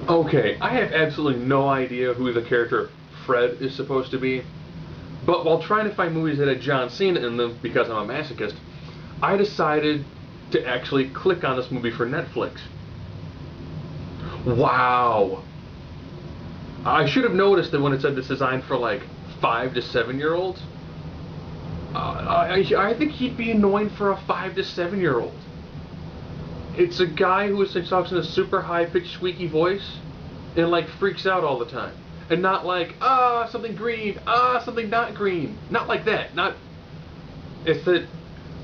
Okay, I have absolutely no idea who the character Fred is supposed to be, but while trying to find movies that had John Cena in them because I'm a masochist, I decided to actually click on this movie for Netflix. Wow. I should have noticed that when it said this designed for like 5 to 7 year olds. I think he'd be annoying for a 5 to 7 year old. It's a guy who essentially talks in a super high pitched squeaky voice and like freaks out all the time. And not like, something green, something not green. Not like that. Not. It's that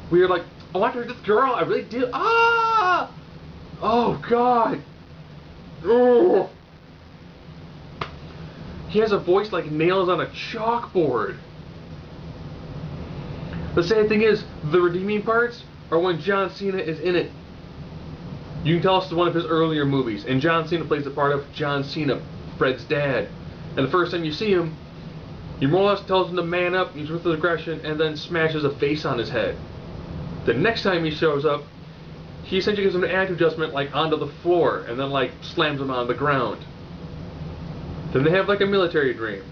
we're like, oh, I heard this girl, I really did. Ah! Oh, God. Oh. He has a voice like nails on a chalkboard. The sad thing is, the redeeming parts are when John Cena is in it. You can tell it's one of his earlier movies, and John Cena plays the part of John Cena, Fred's dad. And the first time you see him, he more or less tells him to man up, he's with his aggression, and then smashes a face on his head. The next time he shows up, he essentially gives him an attitude adjustment like onto the floor, and then like slams him on the ground. Then they have like a military dream.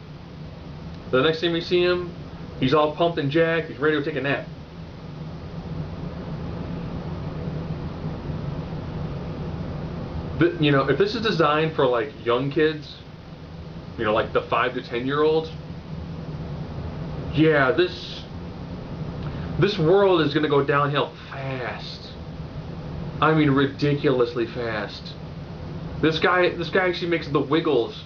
The next time you see him, he's all pumped and jacked, he's ready to take a nap. But, if this is designed for like young kids, like the 5 to 10 year olds, yeah, this world is gonna go downhill fast. I mean, ridiculously fast. This guy actually makes the Wiggles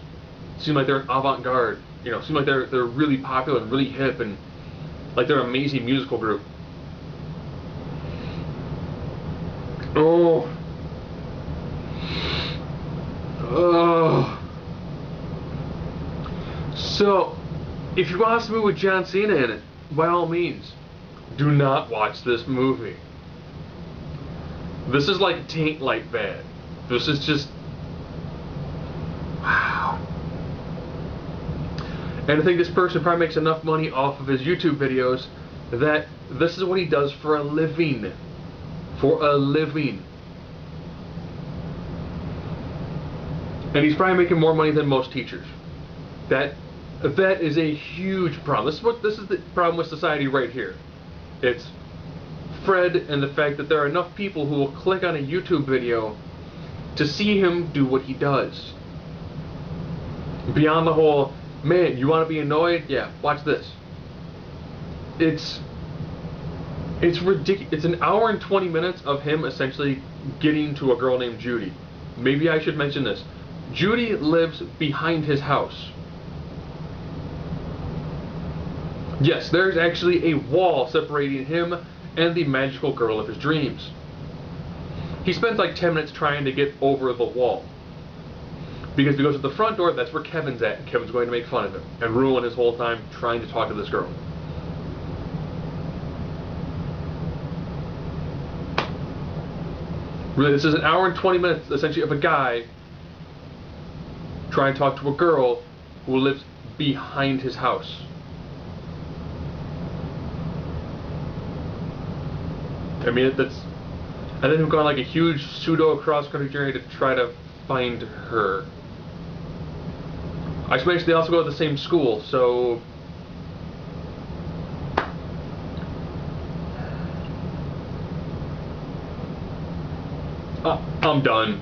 seem like they're an avant-garde. Seem like they're really popular and really hip and like they're an amazing musical group. Oh. Oh. So, if you watch the movie with John Cena in it, by all means, do not watch this movie. This is like taint like bad. This is just wow. And I think this person probably makes enough money off of his YouTube videos that this is what he does for a living. For a living. And he's probably making more money than most teachers. That is a huge problem. This is the problem with society right here. It's Fred and the fact that there are enough people who will click on a YouTube video to see him do what he does. Beyond the whole, man, you want to be annoyed? Yeah, watch this. It's ridiculous. It's an hour and 20 minutes of him essentially getting to a girl named Judy. Maybe I should mention this. Judy lives behind his house. Yes, there's actually a wall separating him and the magical girl of his dreams. He spends like 10 minutes trying to get over the wall. Because if he goes to the front door, that's where Kevin's at, and Kevin's going to make fun of him and ruin his whole time trying to talk to this girl. Really, this is an hour and 20 minutes essentially of a guy trying to talk to a girl who lives behind his house. I mean, and then we've gone like a huge pseudo cross-country journey to try to find her. I should mention they also go to the same school, so I'm done.